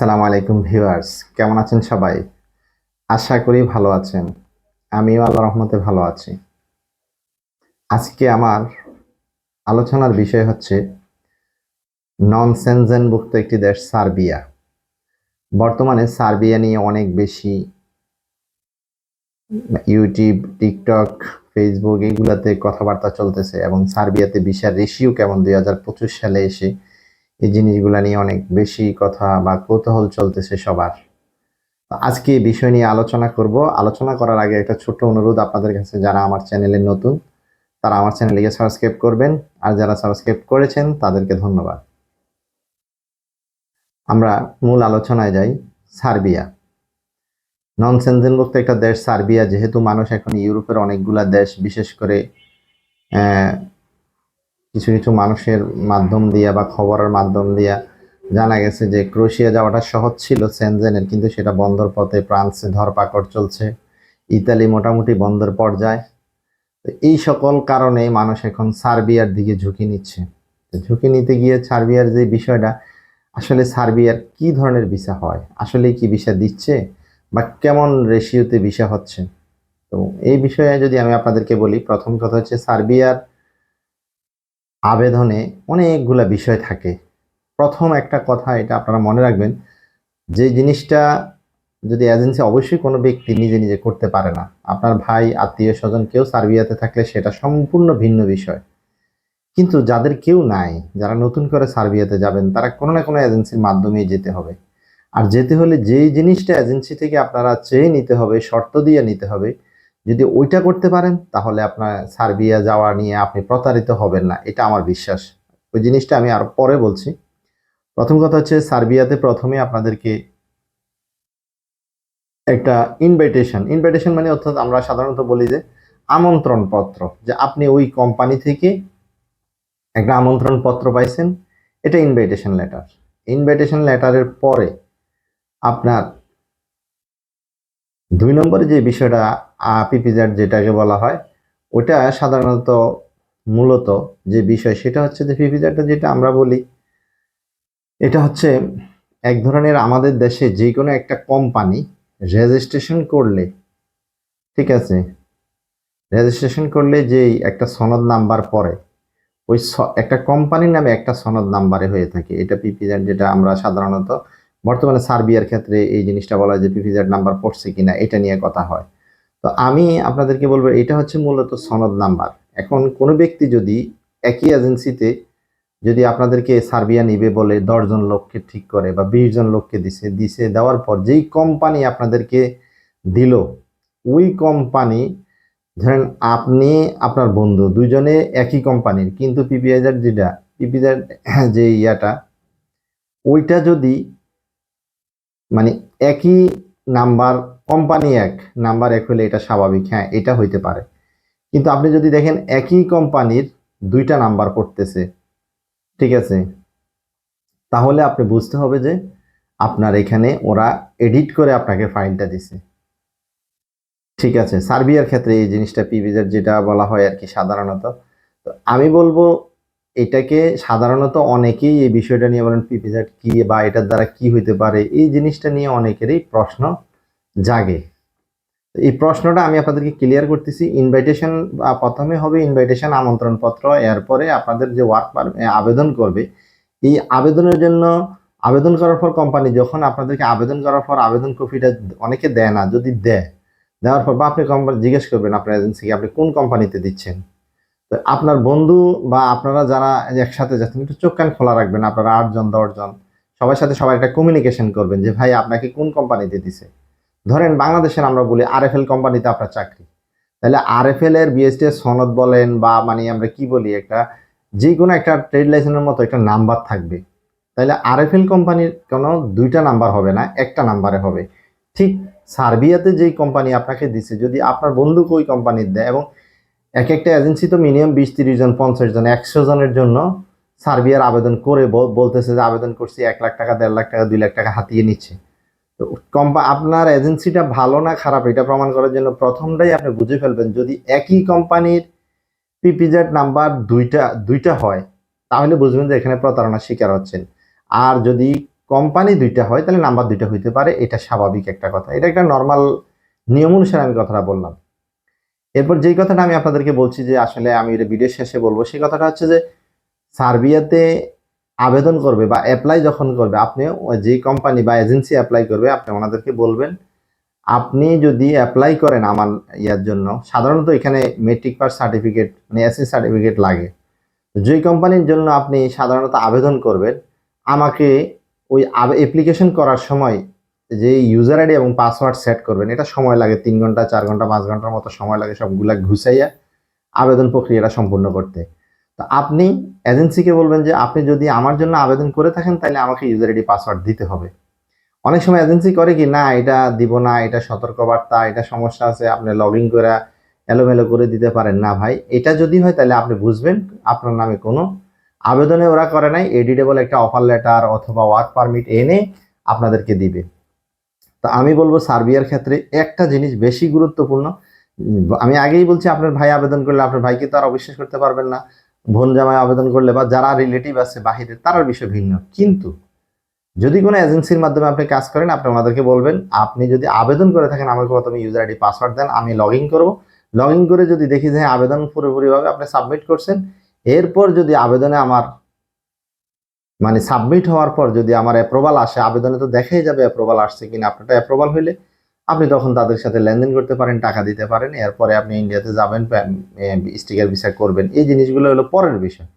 আসসালামু আলাইকুম ভিউয়ার্স, কেমন আছেন সবাই? আশা করি ভালো আছেন। আমিও আল্লাহর রহমতে ভালো আছি। আজকে আমার আলোচনার বিষয় হচ্ছে নন সেনজেনভুক্ত একটি দেশ সার্বিয়া। বর্তমানে সার্বিয়া নিয়ে অনেক বেশি ইউটিউব, টিকটক, ফেসবুক এগুলাতে কথাবার্তা চলতেছে এবং সার্বিয়াতে ভিসার রেশিও কেমন 2025 সালে এসে এই জিনিসগুলা নিয়ে অনেক বেশি কথা বা কৌতূহল চলতেছে সবার। আজকে এই বিষয় নিয়ে আলোচনা করব। আলোচনা করার আগে একটা ছোট্ট অনুরোধ আপনাদের কাছে, যারা আমার চ্যানেলে নতুন তারা আমার চ্যানেলটিকে সাবস্ক্রাইব করবেন, আর যারা সাবস্ক্রাইব করেছেন তাদেরকে ধন্যবাদ। আমরা মূল আলোচনায় যাই। সার্বিয়া নন সেনজেনভুক্ত একটা দেশ সার্বিয়া। যেহেতু মানুষ এখন ইউরোপের অনেকগুলা দেশ, বিশেষ করে কিছু কিছু মানুষের মাধ্যম দিয়া বা খবরের মাধ্যম দিয়া জানা গেছে যে ক্রোয়েশিয়া যাওয়াটা সহজ ছিল সেনজেনের, কিন্তু সেটা বন্ধর পথে। ফ্রান্সে ধরপাকড় চলছে, ইতালি মোটামুটি বন্ধের পর্যায়ে। এই সকল কারণে মানুষ এখন সার্বিয়ার দিকে ঝুঁকি নিচ্ছে। ঝুঁকি নিতে গিয়ে সার্বিয়ার যে বিষয়টা, আসলে সার্বিয়ার কি ধরনের ভিসা হয়, আসলে কি ভিসা দিচ্ছে বা কেমন রেশিওতে ভিসা হচ্ছে। তো এই বিষয়ে যদি আমি আপনাদেরকে বলি, প্রথম কথা হচ্ছে সার্বিয়ার আবেদনে অনেকগুলা বিষয় থাকে। প্রথম একটা কথা এটা আপনারা মনে রাখবেন, যে জিনিসটা যদি এজেন্সি, অবশ্যই কোনো ব্যক্তি নিজে নিজে করতে পারে না। আপনার ভাই, আত্মীয় স্বজন কেউ সার্বিয়াতে থাকলে সেটা সম্পূর্ণ ভিন্ন বিষয়। কিন্তু যাদের কেউ নাই, যারা নতুন করে সার্বিয়াতে যাবেন, তারা কোনো না কোনো এজেন্সির মাধ্যমেই যেতে হবে। আর যেতে হলে যেই জিনিসটা এজেন্সি থেকে আপনারা চেয়ে নিতে হবে, শর্ত দিয়ে নিতে হবে, যদি ওইটা করতে পারেন তাহলে আপনার সার্বিয়া যাওয়া নিয়ে আপনি প্রতারিত হবেন না, এটা আমার বিশ্বাস। ওই জিনিসটা আমি আরো পরে বলছি। প্রথম কথা হচ্ছে, সার্বিয়াতে প্রথমে আপনাদেরকে একটা ইনভাইটেশন মানে, অর্থাৎ আমরা সাধারণত বলি যে আমন্ত্রণ পত্র, যে আপনি ওই কোম্পানি থেকে একটা আমন্ত্রণ পত্র পাইছেন, এটা ইনভাইটেশন লেটার। ইনভাইটেশন লেটারের পরে আপনার 2 নম্বরে যে বিষয়টা, পিপিজেড যেটাকে বলা হয়, ওটা সাধারণত মূলত যে বিষয় সেটা হচ্ছে যে পিপিজেডটা যেটা আমরা বলি, এটা হচ্ছে এক ধরনের আমাদের দেশে যে কোনো একটা কোম্পানি রেজিস্ট্রেশন করলে, ঠিক আছে, রেজিস্ট্রেশন করলে যেই একটা সনদ নাম্বার পড়ে, ওই একটা কোম্পানির নামে একটা সনদ নাম্বারে হয়ে থাকে। এটা পিপিজেড, যেটা আমরা সাধারণত বর্তমানে সার্বিয়ার ক্ষেত্রে এই জিনিসটা বলা হয় যে পিপিজেড নাম্বার পড়ছে কিনা, এটা নিয়ে কথা হয়। তো আমি আপনাদেরকে বলবো, এটা হচ্ছে মূলত সনদ নাম্বার। এখন কোনো ব্যক্তি যদি একই এজেন্সিতে যদি আপনাদেরকে সার্বিয়া নিবে বলে 10 জন লোককে ঠিক করে বা 20 জন লোককে দিছে দেওয়ার পর যেই কোম্পানি আপনাদেরকে দিল, ওই কোম্পানি, ধরেন আপনি আপনার বন্ধু দুইজনে একই কোম্পানির, কিন্তু পিপিজেড যে ইয়াটা, ওইটা যদি মানে একই নাম্বার, কোম্পানি এক, নাম্বার এক হলে এটা স্বাভাবিক, হ্যাঁ এটা হইতে পারে। কিন্তু আপনি যদি দেখেন একই কোম্পানির দুইটা নাম্বার পড়তেছে, ঠিক আছে, তাহলে আপনি বুঝতে হবে যে আপনার এখানে ওরা এডিট করে আপনাকে ফাইলটা দিছে। ঠিক আছে, সার্বিয়ার ক্ষেত্রে এই জিনিসটা পিভিজেড যেটা বলা হয় আর কি সাধারণত। তো আমি বলবো, এটাকে সাধারণত অনেকেই এই বিষয়টা নিয়ে বলেন পিভিজেড কি বা এটার দ্বারা কি হইতে পারে, এই জিনিসটা নিয়ে অনেকেরই প্রশ্ন জাগে। এই প্রশ্নটা আমি আপনাদেরকে ক্লিয়ার করতেছি। ইনভাইটেশন, প্রথমে হবে ইনভাইটেশন, আমন্ত্রণ পত্র। এরপরে আপনাদের যে ওয়ার্ক আবেদন করবে, এই আবেদনের জন্য, আবেদন করার পর কোম্পানি যখন আপনাদেরকে আবেদন করার পর আবেদন কপিটা অনেকে দেয় না, যদি দেওয়ার পর বা আপনি কোম্পানি জিজ্ঞেস করবেন আপনার এজেন্সিকে আপনি কোন কোম্পানিতে দিচ্ছেন। তো আপনার বন্ধু বা আপনারা যারা একসাথে যাচ্ছেন, একটু চোখ কান খোলা রাখবেন। আপনারা 8 জন 10 জন সবার সাথে সবাই একটা কমিউনিকেশন করবেন যে ভাই আপনাকে কোন কোম্পানিতে দিছে। ধরেন বাংলাদেশের আমরা বলি আরএফএল কোম্পানিতে আপনার চাকরি, তাহলে আরএফএল এর বিএসটি সনদ বলেন বা মানে আমরা কি বলি, একটা যে কোনো একটা ট্রেড লাইসেন্সের মতো একটা নাম্বার থাকবে। তাহলে আরএফএল কোম্পানির কোনো দুইটা নাম্বার হবে না, একটা নাম্বারে হবে। ঠিক সার্বিয়াতে যেই কোম্পানি আপনাকে দিছে, যদি আপনার বন্ধুকে ওই কোম্পানির দেয়, এবং এক একটা এজেন্সি তো মিনিমাম 20-30 জন, 50 জন, 100 জনের জন্য সার্বিয়ার আবেদন করে বলতেছে যে আবেদন করছি, 1 লাখ টাকা, 1.5 লাখ টাকা, 2 লাখ টাকা হাতিয়ে নিচ্ছে। তো আপনার এজেন্সিটা ভালো না খারাপ এটা প্রমাণ করার জন্য প্রথমটাই আপনি বুঝে ফেলবেন, যদি একই কোম্পানির পিপিজেড নাম্বার দুইটা দুইটা হয়, তাহলে বুঝবেন যে এখানে প্রতারণার শিকার হচ্ছেন। আর যদি কোম্পানি দুইটা হয় তাহলে নাম্বার দুইটা হইতে পারে, এটা স্বাভাবিক একটা কথা, এটা একটা নর্মাল নিয়ম অনুসারে আমি কথাটা বললাম। এরপর যেই কথাটা আমি আপনাদেরকে বলছি যে আসলে আমি এটা ভিডিও শেষে বলবো, সেই কথাটা হচ্ছে যে সার্বিয়াতে আবেদন করবে বা অ্যাপ্লাই যখন করবে, আপনি যে কোম্পানি বা এজেন্সি অ্যাপ্লাই করবে আপনি ওনাদেরকে বলবেন, আপনি যদি অ্যাপ্লাই করেন আমার ইয়ার জন্য, সাধারণত এখানে মেট্রিক পাস সার্টিফিকেট মানে এসএসসি সার্টিফিকেট লাগে। যে কোম্পানির জন্য আপনি সাধারণত আবেদন করবেন, আমাকে ওই অ্যাপ্লিকেশন করার সময় যে ইউজার আইডি এবং পাসওয়ার্ড সেট করবেন, এটা সময় লাগে 3 ঘন্টা 4 ঘন্টা 5 ঘন্টার মতো সময় লাগে সবগুলা ঘুষাইয়া আবেদন প্রক্রিয়াটা সম্পূর্ণ করতে। তো আপনি এজেন্সিকে বলবেন যে আপনি যদি আমার জন্য আবেদন করে থাকেন তাহলে আমাকে ইউজার আইডি পাসওয়ার্ড দিতে হবে। অনেক সময় এজেন্সি করে কি, না এটা দিব না, এটা সতর্কবার্তা, এটা সমস্যা আছে, আপনি লগ ইন করে এলোমেলো করে দিতে পারেন না। ভাই এটা যদি হয় তাহলে আপনি বুঝবেন আপনার নামে কোনো আবেদনে ওরা করে নাই, এডিটেবল একটা অফার লেটার অথবা ওয়ার্ক পারমিট এনে আপনাদেরকে দিবে। তো আমি বলবো সার্বিয়ার ক্ষেত্রে একটা জিনিস বেশি গুরুত্বপূর্ণ, আমি আগেই বলছি আপনার ভাই আবেদন করলে আপনার ভাইকে তো আর অবিশ্বাস করতে পারবেন না, বোন জামাই আবেদন করলে বা যারা রিলেটিভ আছে বাহিরে তার বিষয় ভিন্ন। কিন্তু যদি কোনো এজেন্সির মাধ্যমে আপনি কাজ করেন, আপনি ওনাদেরকে বলবেন আপনি যদি আবেদন করে থাকেন আমাকে প্রথমে ইউজার আইডি পাসওয়ার্ড দেন, আমি লগ ইন করবো, লগ ইন করে যদি দেখি যে আবেদন পুরোপুরিভাবে আপনি সাবমিট করছেন, এরপর যদি আবেদনে আমার মানে সাবমিট হওয়ার পর যদি আমার অ্যাপ্রুভাল আসে, আবেদনে তো দেখাই যাবে অ্যাপ্রুভাল আসছে কিনা, আপনারটা অ্যাপ্রুভাল হইলে আপনি তখন তাদের সাথে লেনদেন করতে পারেন, টাকা দিতে পারেন, এরপরে আপনি ইন্ডিয়াতে যাবেন, স্টিকার ভিসা করবেন, এই জিনিসগুলো হলো পরের বিষয়।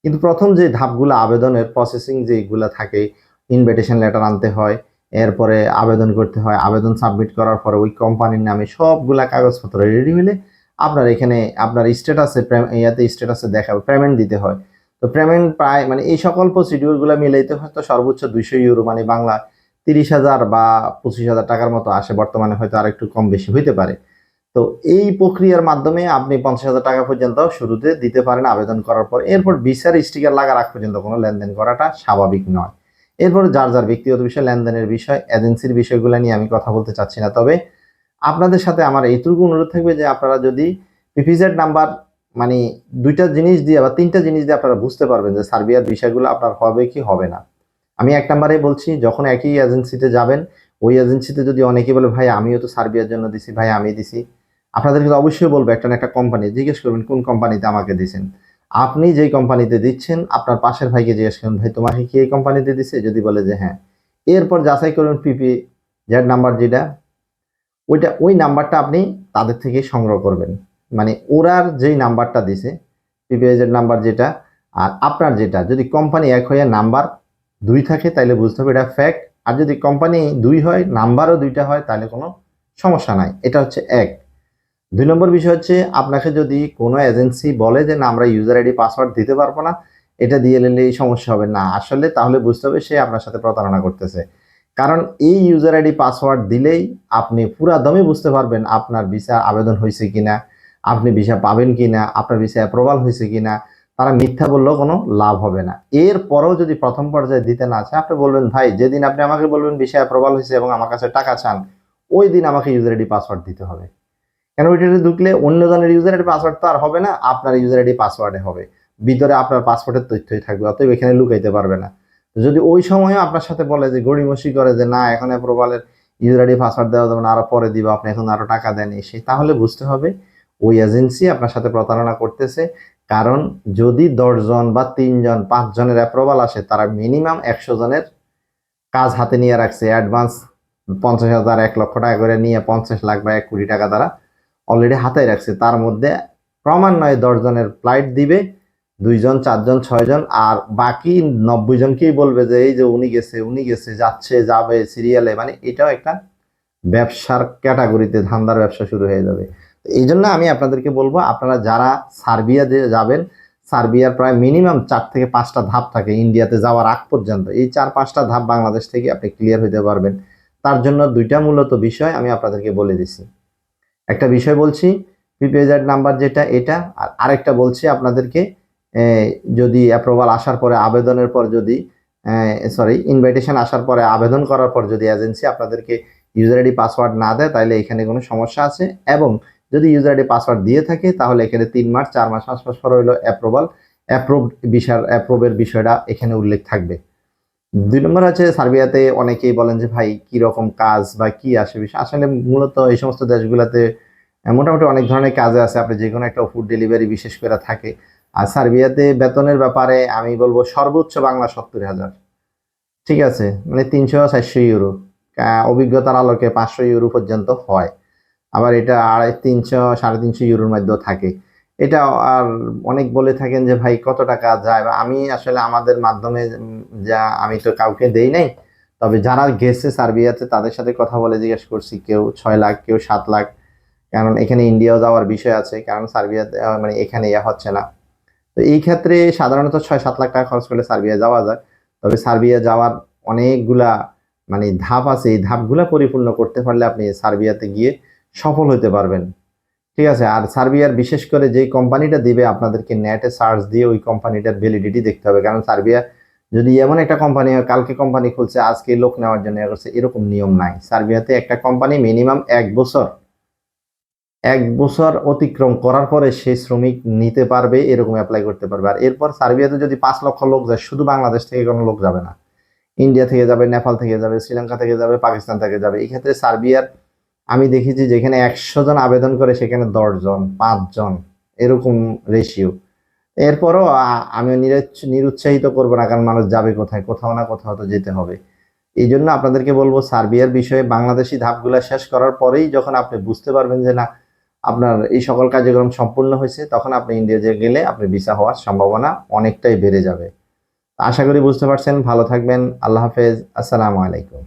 কিন্তু প্রথম যে ধাপগুলো আবেদনের প্রসেসিং যেগুলো থাকে, ইনভিটেশন লেটার আনতে হয়, এরপরে আবেদন করতে হয়, আবেদন সাবমিট করার পরে ওই কোম্পানির নামে সবগুলা কাগজপত্র রেডি হলে আপনার এখানে আপনার স্ট্যাটাসে ইয়াতে স্ট্যাটাসে দেখাবে, পেমেন্ট দিতে হয়। তো পেমেন্ট প্রায় মানে এই সকল প্রসিডিউরগুলো মিলাইতে হয়তো সর্বোচ্চ 200 ইউরো মানে বাংলা 30,000 বা 25,000 টাকার মতো আসে, বর্তমানে হয়তো আর একটু কম বেশি হইতে পারে। তো এই প্রক্রিয়ার মাধ্যমে আপনি 50,000 টাকা পর্যন্ত শুরুতে দিতে পারেন আবেদন করার পর। এরপর ভিসার স্টিকার লাগার আগ পর্যন্ত কোনো লেনদেন করাটা স্বাভাবিক নয়। এরপর যার যার ব্যক্তিগত বিষয়, লেনদেনের বিষয়, এজেন্সির বিষয়গুলো নিয়ে আমি কথা বলতে চাচ্ছি না। তবে আপনাদের সাথে আমার এইটুকু অনুরোধ থাকবে যে আপনারা যদি পিপিজেড নাম্বার মানে দুইটা জিনিস দিয়ে বা তিনটা জিনিস দিয়ে আপনারা বুঝতে পারবেন যে সার্বিয়ার বিষয়গুলো আপনার হবে কি হবে না। আমি এক নম্বরে বলছি, যখন একই এজেন্সিতে যাবেন, ওই এজেন্সিতে যদি অনেকে বলে ভাই আমিও তো সার্বিয়ার জন্য দিছি, ভাই আমি দিছি, আপনাদেরকে তো অবশ্যই বলবো একটা না একটা কোম্পানি, জিজ্ঞেস করবেন কোন কোম্পানিতে আমাকে দিয়েছেন। আপনি যেই কোম্পানিতে দিচ্ছেন আপনার পাশের ভাইকে জিজ্ঞেস করুন, ভাই তোমাকে কি এই কোম্পানিতে দিছে, যদি বলে যে হ্যাঁ, এরপর যাচাই করুন পিপি জেড নাম্বার যেটা, ওই নাম্বারটা আপনি তাদের থেকে সংগ্রহ করবেন, মানে ওরার যেই নাম্বারটা দিছে পিপিএজেড নাম্বার যেটা আর আপনার যেটা, যদি কোম্পানি এক হয়ে নাম্বার দুই থাকে তাহলে বুঝতে হবে এটা ফ্যাক্ট, আর যদি কোম্পানি দুই হয় নাম্বারও দুইটা হয় তাহলে কোনো সমস্যা নাই। এটা হচ্ছে এক। 2 নম্বর বিষয় হচ্ছে, আপনাকে যদি কোনো এজেন্সি বলে যে না আমরা ইউজার আইডি পাসওয়ার্ড দিতে পারবো না, এটা দিয়ে নিলে এই সমস্যা হবে না, আসলে তাহলে বুঝতে হবে সে আপনার সাথে প্রতারণা করতেছে। কারণ এই ইউজার আইডি পাসওয়ার্ড দিলেই আপনি পুরা দমে বুঝতে পারবেন আপনার ভিসা আবেদন হয়েছে কিনা, আপনি ভিসা পাবেন কিনা, আপনার ভিসা অ্যাপ্রুভাল হয়েছে কিনা। তারা মিথ্যা বললেও কোনো লাভ হবে না। এরপরেও যদি প্রথম পর্যায়ে দিতে না চায়, আপনি বলবেন ভাই যেদিন আপনি আমাকে বলবেন ভিসা অ্যাপ্রুভাল হয়েছে এবং আমার কাছে টাকা চান, ওই দিন আমাকে ইউজার আইডি পাসওয়ার্ড দিতে হবে। কেন, ওইটাতে ঢুকলে অন্য জনের ইউজার আইডি পাসওয়ার্ড তো আর হবে না, আপনার ইউজার আইডি পাসওয়ার্ডে হবে, ভিতরে আপনার পাসপোর্টের তথ্যই থাকবে, অতএব এখানে লুকাইতে পারবে না। যদি ওই সময়ও আপনার সাথে বলে যে গড়িমসি করে যে না এখন অ্যাপ্রুভালের ইউজার আইডি পাসওয়ার্ড দেওয়া যাবে না, আরো পরে দিব, আপনি এখন আরো টাকা দেন এসে, তাহলে বুঝতে হবে ওই এজেন্সি আপনার সাথে প্রতারণা করতেছে। কারণ যদি 10 জন বা 3 জন 5 জনের অ্যাপ্রুভাল আসে, তারা মিনিমাম 100 জনের কাজ হাতে নিয়ে রাখছে, অ্যাডভান্স 50,000 1 লক্ষ টাকা করে নিয়ে 50 লাখ বা 1 কোটি টাকা তারা অলরেডি হাতে রাখছে। তার মধ্যে ক্রমান্বয়ে 10 জনের ফ্লাইট দিবে, 2 জন 4 জন 6 জন, আর বাকি 90 জনকেই বলবে যে এই যে উনি গেছে যাচ্ছে যাবে সিরিয়ালে, মানে এটাও একটা ব্যবসার ক্যাটাগরিতে ধান্দার ব্যবসা শুরু হয়ে যাবে। এই জন্য আমি আপনাদেরকে বলবো, আপনারা যারা সার্বিয়া যাবেন, সার্বিয়ার প্রায় মিনিমাম 4 থেকে 5টা ধাপ থাকে ইন্ডিয়াতে যাওয়ার আগ পর্যন্ত, এই 4-5টা ধাপ বাংলাদেশ থেকে আপনি ক্লিয়ার হতে পারবেন। তার জন্য দুইটা মূলত বিষয় আমি আপনাদেরকে বলে দিছি। একটা বিষয় বলছি প্রিপেজার নাম্বার যেটা এটা, আর আরেকটা বলছি আপনাদেরকে যদি অ্যাপ্রুভাল আসার পরে আবেদনের পর যদি ইনভাইটেশন আসার পরে আবেদন করার পর যদি এজেন্সি আপনাদেরকে ইউজার আইডি পাসওয়ার্ড না দেয় তাহলে এখানে কোনো সমস্যা আছে, এবং যদি ইউজার আইডি পাসওয়ার্ড দিয়ে থাকে তাহলে এখানে 3 মাস 4 মাস 5 মাস পর হইলো অ্যাপ্রুভের বিষয়টা এখানে উল্লেখ থাকবে। দুই নম্বর হচ্ছে সার্বিয়াতে অনেকেই বলেন যে ভাই কি রকম কাজ বা কি আসে বিষয়, আসলে মূলত এই সমস্ত দেশগুলোতে মোটামুটি অনেক ধরনের কাজে আছে, আপনি যে কোনো একটা ফুড ডেলিভারি বিশেষ করে থাকে। আর সার্বিয়াতে বেতনের ব্যাপারে আমি বলবো সর্বোচ্চ বাংলা 70,000, ঠিক আছে, মানে 300-400 ইউরো, অভিজ্ঞতার আলোকে 500 ইউরো পর্যন্ত হয়। আবার এটা 300-350 ইউরোর মধ্যেও থাকে। এটা আর অনেক বলে থাকেন যে ভাই কত টাকা যায়, বা আমি আসলে আমাদের মাধ্যমে যা আমি তো কাউকে দেই নাই, তবে যারা গেছে সার্বিয়াতে তাদের সাথে কথা বলে জিজ্ঞেস করছি, কেউ 6 লাখ, কেউ 7 লাখ। কারণ এখানে ইন্ডিয়াও যাওয়ার বিষয় আছে, কারণ সার্বিয়াতে মানে এখানে ইয়া হচ্ছে না। তো এই ক্ষেত্রে সাধারণত 6-7 লাখ টাকা খরচ করলে সার্বিয়া যাওয়া যায়। তবে সার্বিয়া যাওয়ার অনেকগুলা মানে ধাপ আছে, এই ধাপগুলা পরিপূর্ণ করতে পারলে আপনি সার্বিয়াতে গিয়ে সফল হতে পারবেন। ঠিক আছে। আর সার্বিয়ার বিশেষ করে যেই কোম্পানিটা দিবে আপনাদেরকে নেটে সার্চ দিয়ে ওই কোম্পানিটার ভ্যালিডিটি দেখতে হবে, কারণ সার্বিয়া যদি এমন একটা কোম্পানি হয় কালকে কোম্পানি খুলছে আজকে লোক নেওয়ার জন্য করছে, এরকম নিয়ম নাই। সার্বিয়াতে একটা কোম্পানি মিনিমাম 1 বছর অতিক্রম করার পরে সেই শ্রমিক নিতে পারবে, এরকম অ্যাপ্লাই করতে পারবে। আর এরপর সার্বিয়াতে যদি 5 লক্ষ লোক যায়, শুধু বাংলাদেশ থেকে কোনো লোক যাবে না, ইন্ডিয়া থেকে যাবে, নেপাল থেকে যাবে, শ্রীলঙ্কা থেকে যাবে, পাকিস্তান থেকে যাবে। এই ক্ষেত্রে সার্বিয়ার আমি দেখেছি যেখানে 100 জন আবেদন করে সেখানে 10 জন, 5 জন, এরকম রেশিও। এরপরও আমি নিরুৎসাহিত করবো না, কারণ মানুষ যাবে কোথায়, কোথাও না কোথাও তো যেতে হবে। এই জন্য আপনাদেরকে বলবো সার্বিয়ার বিষয়ে বাংলাদেশি ধাপগুলা শেষ করার পরেই যখন আপনি বুঝতে পারবেন যে না আপনার এই সকল কার্যক্রম সম্পূর্ণ হয়েছে, তখন আপনি ইন্ডিয়া যে গেলে আপনি ভিসা হওয়ার সম্ভাবনা অনেকটাই বেড়ে যাবে। আশা করি বুঝতে পারছেন। ভালো থাকবেন। আল্লাহ হাফেজ। আসসালামু আলাইকুম।